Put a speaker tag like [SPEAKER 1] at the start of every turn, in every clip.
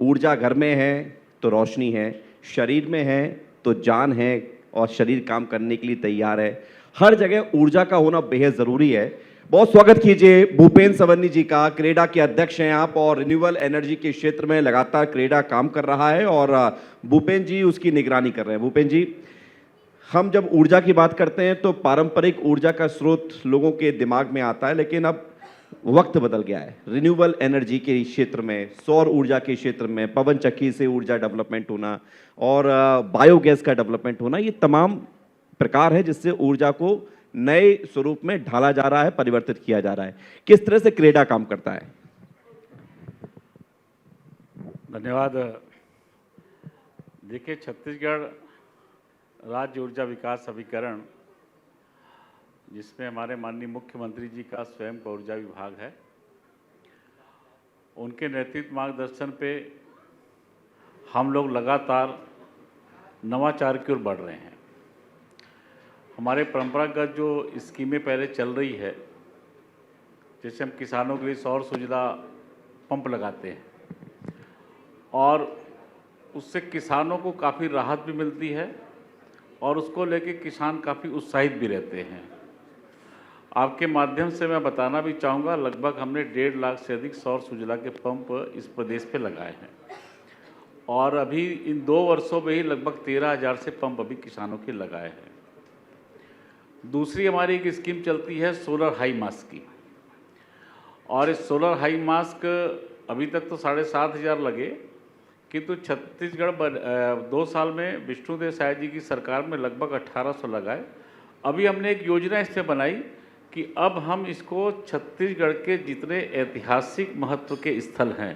[SPEAKER 1] ऊर्जा घर में है तो रोशनी है, शरीर में है तो जान है और शरीर काम करने के लिए तैयार है। हर जगह ऊर्जा का होना बेहद ज़रूरी है। बहुत स्वागत कीजिए भूपेंद्र सवन्नी जी का। क्रेडा के अध्यक्ष हैं आप और रिन्यूएबल एनर्जी के क्षेत्र में लगातार क्रेडा काम कर रहा है और भूपेंद्र जी उसकी निगरानी कर रहे हैं। भूपेंद्र जी, हम जब ऊर्जा की बात करते हैं तो पारंपरिक ऊर्जा का स्रोत लोगों के दिमाग में आता है, लेकिन अब वक्त बदल गया है। रिन्यूएबल एनर्जी के क्षेत्र में, सौर ऊर्जा के क्षेत्र में, पवन चक्की से ऊर्जा डेवलपमेंट होना और बायोगैस का डेवलपमेंट होना, ये तमाम प्रकार है जिससे ऊर्जा को नए स्वरूप में ढाला जा रहा है, परिवर्तित किया जा रहा है। किस तरह से क्रेडा काम करता है?
[SPEAKER 2] धन्यवाद। देखिए, छत्तीसगढ़ राज्य ऊर्जा विकास अभिकरण, जिसमें हमारे माननीय मुख्यमंत्री जी का स्वयं का ऊर्जा विभाग है, उनके नेतृत्व मार्गदर्शन पे हम लोग लगातार नवाचार की ओर बढ़ रहे हैं। हमारे परंपरागत जो स्कीमें पहले चल रही है, जैसे हम किसानों के लिए सौर सुजला पंप लगाते हैं और उससे किसानों को काफ़ी राहत भी मिलती है और उसको लेके किसान काफ़ी उत्साहित भी रहते हैं। आपके माध्यम से मैं बताना भी चाहूँगा, लगभग हमने 1.5 लाख से अधिक सौर सुजला के पंप इस प्रदेश पे लगाए हैं और अभी इन 2 वर्षों में ही लगभग 13,000 से पंप अभी किसानों के लगाए हैं। दूसरी हमारी एक स्कीम चलती है सोलर हाई मास्क की, और इस सोलर हाई मास्क अभी तक तो 7,500 लगे, किंतु छत्तीसगढ़ 2 साल में विष्णुदेव साय जी की सरकार में लगभग 1,800 लगाए। अभी हमने एक योजना इसमें बनाई कि अब हम इसको छत्तीसगढ़ के जितने ऐतिहासिक महत्व के स्थल हैं,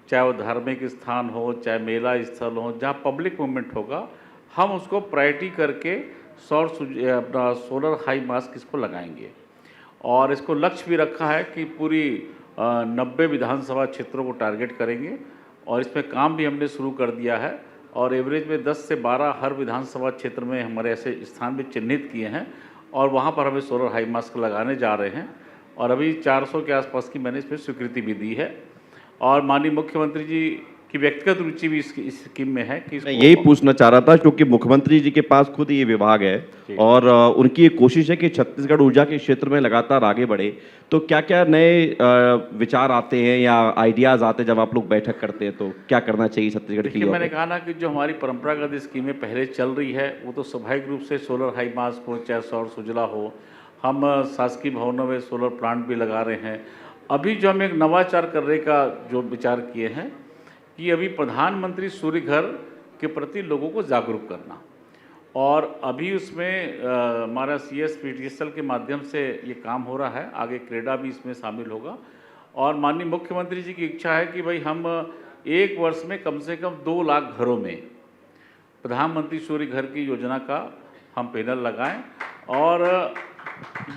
[SPEAKER 2] चाहे वो धार्मिक स्थान हो, चाहे मेला स्थल हो, जहाँ पब्लिक मूवमेंट होगा, हम उसको प्रायोरिटी करके अपना सोलर हाई मास्क इसको लगाएंगे। और इसको लक्ष्य भी रखा है कि पूरी 90 विधानसभा क्षेत्रों को टारगेट करेंगे और इसमें काम भी हमने शुरू कर दिया है और एवरेज में 10 से 12 हर विधानसभा क्षेत्र में हमारे ऐसे स्थान भी चिन्हित किए हैं और वहाँ पर हमें सोलर हाई मास्क लगाने जा रहे हैं और अभी 400 के आसपास की मैंने इसमें स्वीकृति भी दी है। और माननीय मुख्यमंत्री जी की व्यक्तिगत रुचि भी इस स्कीम में है कि
[SPEAKER 1] मैं यही पूछना चाह रहा था, क्योंकि मुख्यमंत्री जी के पास खुद ये विभाग है और उनकी एक कोशिश है कि छत्तीसगढ़ ऊर्जा के क्षेत्र में लगातार आगे बढ़े। तो क्या क्या नए विचार आते हैं या आइडियाज़ आते हैं जब आप लोग बैठक करते हैं, तो क्या करना चाहिए छत्तीसगढ़ के लिए?
[SPEAKER 2] मैंने कहा ना कि जो हमारी परंपरागत स्कीमें पहले चल रही है वो तो स्वाभाविक रूप से सोलर हाई मास्क हो, चाहे सौर सुजला हो, हम शासकीय भवनों में सोलर प्लांट भी लगा रहे हैं। अभी जो हम एक नवाचार करने का जो विचार किए हैं कि अभी प्रधानमंत्री सूर्य घर के प्रति लोगों को जागरूक करना, और अभी उसमें हमारा CSPTCL के माध्यम से ये काम हो रहा है। आगे क्रेडा भी इसमें शामिल होगा और माननीय मुख्यमंत्री जी की इच्छा है कि भाई हम 1 वर्ष में कम से कम 2 लाख घरों में प्रधानमंत्री सूर्य घर की योजना का हम पैनल लगाएं। और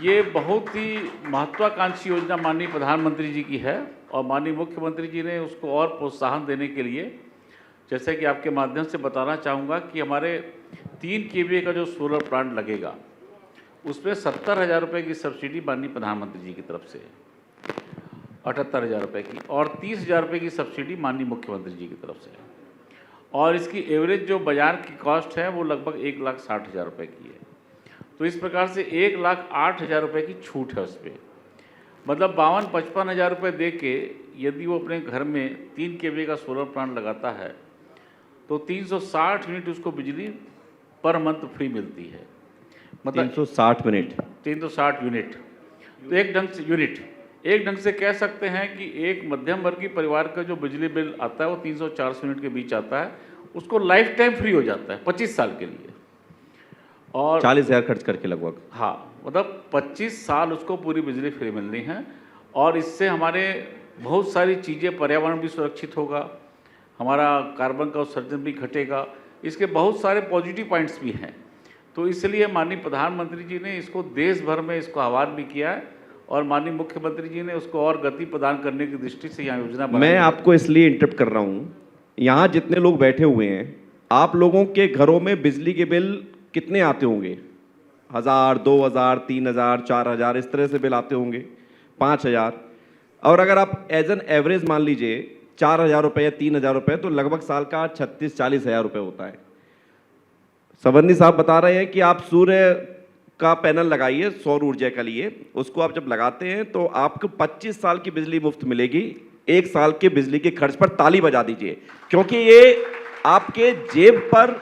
[SPEAKER 2] ये बहुत ही महत्वाकांक्षी योजना माननीय प्रधानमंत्री जी की है और माननीय मुख्यमंत्री जी ने उसको और प्रोत्साहन देने के लिए, जैसे कि आपके माध्यम से बताना चाहूँगा कि हमारे 3 kVA का जो सोलर प्लांट लगेगा उसमें 70,000 रुपये की सब्सिडी माननीय प्रधानमंत्री जी की तरफ से, 78,000 रुपये की, और 30,000 रुपये की सब्सिडी माननीय मुख्यमंत्री जी की तरफ से। और इसकी एवरेज जो बाजार की कॉस्ट है वो लगभग 1,60,000 रुपये की है। तो इस प्रकार से 1,08,000 रुपये की छूट है उस पर, मतलब 52-55 रुपये दे के यदि वो अपने घर में 3 kVA का सोलर प्लांट लगाता है तो 360 यूनिट उसको बिजली पर मंथ फ्री मिलती है। मतलब 360 यूनिट, तो एक ढंग से कह सकते हैं कि एक मध्यम वर्गीय परिवार का जो बिजली बिल आता है वो 300-400 यूनिट के बीच आता है, उसको लाइफ टाइम फ्री हो जाता है 25 साल के लिए, और
[SPEAKER 1] 40,000 खर्च करके लगभग।
[SPEAKER 2] हाँ, मतलब 25 साल उसको पूरी बिजली फ्री मिलनी है। और इससे हमारे बहुत सारी चीज़ें, पर्यावरण भी सुरक्षित होगा, हमारा कार्बन का उत्सर्जन भी घटेगा, इसके बहुत सारे पॉजिटिव पॉइंट्स भी हैं। तो इसलिए माननीय प्रधानमंत्री जी ने इसको देश भर में इसको आह्वान भी किया है और माननीय मुख्यमंत्री जी ने उसको और गति प्रदान करने की दृष्टि से यहाँ योजना बनाई।
[SPEAKER 1] मैं आपको इसलिए इंटरप्ट कर रहा हूँ, यहाँ जितने लोग बैठे हुए हैं, आप लोगों के घरों में बिजली के बिल कितने आते होंगे? 1,000, 2,000, 3,000, 4,000 इस तरह से बिल आते होंगे, 5,000। और अगर आप एज एन एवरेज मान लीजिए 4,000 रुपये या 3,000 रुपये, तो लगभग साल का 36-40 हज़ार रुपये होता है। संबंधी साहब बता रहे हैं कि आप सूर्य का पैनल लगाइए सौर ऊर्जा के लिए, उसको आप जब लगाते हैं तो आपको 25 साल की बिजली मुफ्त मिलेगी। 1 साल के बिजली के खर्च पर ताली बजा दीजिए, क्योंकि ये आपके जेब पर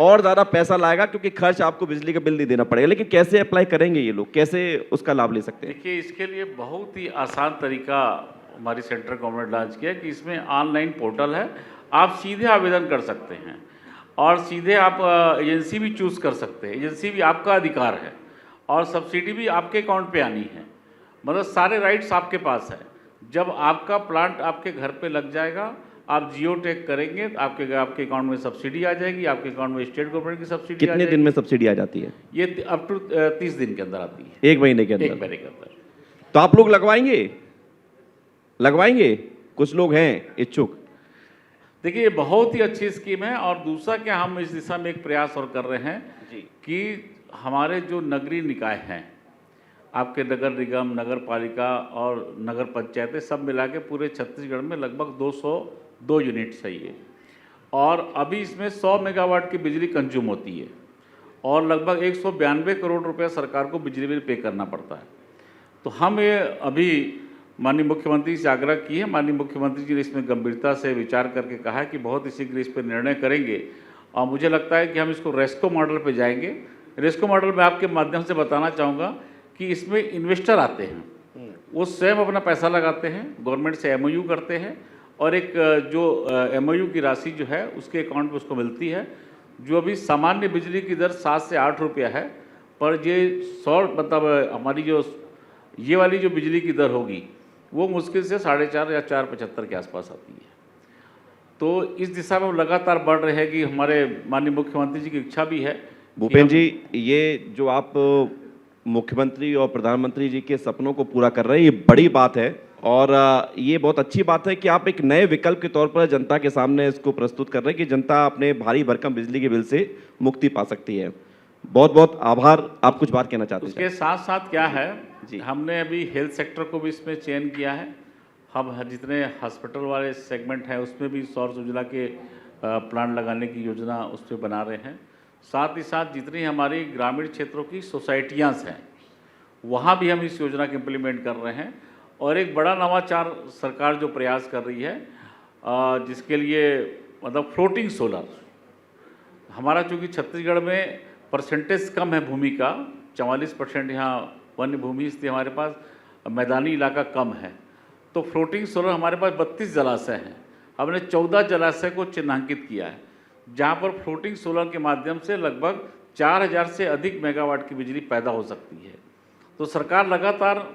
[SPEAKER 1] और ज्यादा पैसा लाएगा, क्योंकि खर्च आपको बिजली का बिल नहीं देना पड़ेगा। लेकिन कैसे अप्लाई करेंगे ये लोग, कैसे उसका लाभ ले सकते हैं?
[SPEAKER 2] देखिए, इसके लिए बहुत ही आसान तरीका हमारी सेंट्रल गवर्नमेंट लॉन्च किया कि इसमें ऑनलाइन पोर्टल है, आप सीधे आवेदन कर सकते हैं और सीधे आप एजेंसी भी चूज़ कर सकते हैं। एजेंसी भी आपका अधिकार है और सब्सिडी भी आपके अकाउंट पे आनी है, मतलब सारे राइट्स आपके पास है। जब आपका प्लांट आपके घर पे लग जाएगा, आप जियो टैग करेंगे, आपके अकाउंट में सब्सिडी आ जाएगी, आपके अकाउंट में स्टेट गवर्नमेंट की सब्सिडी
[SPEAKER 1] कितने दिन में सब्सिडी आ जाती है?
[SPEAKER 2] ये अप टू 30 दिन के अंदर आती है,
[SPEAKER 1] 1 महीने के अंदर।
[SPEAKER 2] 1 महीने के अंदर।
[SPEAKER 1] तो आप लोग लगवाएंगे? कुछ लोग हैं इच्छुक।
[SPEAKER 2] देखिए, ये बहुत ही अच्छी स्कीम है। और दूसरा क्या, हम इस दिशा में एक प्रयास और कर रहे हैं कि हमारे जो नगरीय निकाय हैं, आपके नगर निगम, नगर पालिका और नगर पंचायतें सब मिला के पूरे छत्तीसगढ़ में लगभग 202 यूनिट्स है ये, और अभी इसमें 100 मेगावाट की बिजली कंज्यूम होती है और लगभग 192 करोड़ रुपया सरकार को बिजली बिल पे करना पड़ता है। तो हम ये अभी माननीय मुख्यमंत्री से आग्रह की है, माननीय मुख्यमंत्री जी ने इसमें गंभीरता से विचार करके कहा है कि बहुत ही शीघ्र इस पर निर्णय करेंगे। और मुझे लगता है कि हम इसको रेस्को मॉडल पे जाएंगे। रेस्को मॉडल में आपके माध्यम से बताना चाहूँगा कि इसमें इन्वेस्टर आते हैं, वो स्वयं अपना पैसा लगाते हैं, गवर्नमेंट से MOU करते हैं और एक जो MOU की राशि जो है उसके अकाउंट में उसको मिलती है। जो अभी सामान्य बिजली की दर 7 से 8 रुपया है, पर ये 100 मतलब हमारी जो ये वाली जो बिजली की दर होगी वो मुश्किल से 4.5 या 4.75 के आसपास आती है। तो इस दिशा में हम लगातार बढ़ रहे हैं कि हमारे माननीय मुख्यमंत्री जी की इच्छा भी है।
[SPEAKER 1] भूपेन जी, ये जो आप मुख्यमंत्री और प्रधानमंत्री जी के सपनों को पूरा कर रहे हैं, ये बड़ी बात है और ये बहुत अच्छी बात है कि आप एक नए विकल्प के तौर पर जनता के सामने इसको प्रस्तुत कर रहे हैं कि जनता अपने भारी भरकम बिजली के बिल से मुक्ति पा सकती है। बहुत बहुत आभार। आप कुछ बात कहना चाहते हैं?
[SPEAKER 2] उसके साथ साथ क्या है
[SPEAKER 1] जी,
[SPEAKER 2] हमने अभी हेल्थ सेक्टर को भी इसमें चयन किया है। हम जितने हॉस्पिटल वाले सेगमेंट हैं उसमें भी सौर ऊर्जा के प्लांट लगाने की योजना उस पर बना रहे हैं। साथ ही साथ जितनी हमारी ग्रामीण क्षेत्रों की सोसाइटियाँ हैं वहाँ भी हम इस योजना को इम्प्लीमेंट कर रहे हैं। और एक बड़ा नवाचार सरकार जो प्रयास कर रही है जिसके लिए मतलब फ्लोटिंग सोलर, हमारा चूँकि छत्तीसगढ़ में परसेंटेज कम है भूमि का, 44% यहाँ वन्य भूमि, इसलिए हमारे पास मैदानी इलाका कम है। तो फ्लोटिंग सोलर हमारे पास 32 जलाशय हैं। हमने 14 जलाशय को चिन्हांकित किया है जहाँ पर फ्लोटिंग सोलर के माध्यम से लगभग 4000 से अधिक मेगावाट की बिजली पैदा हो सकती है। तो सरकार लगातार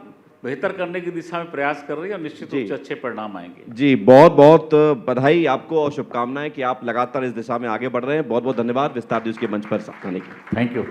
[SPEAKER 2] बेहतर करने की दिशा में प्रयास कर रही है और निश्चित रूप से अच्छे परिणाम आएंगे।
[SPEAKER 1] जी, बहुत बहुत बधाई आपको और शुभकामनाएं कि आप लगातार इस दिशा में आगे बढ़ रहे हैं। बहुत बहुत धन्यवाद विस्तार न्यूज़ के मंच पर आने के लिए।
[SPEAKER 2] Thank you.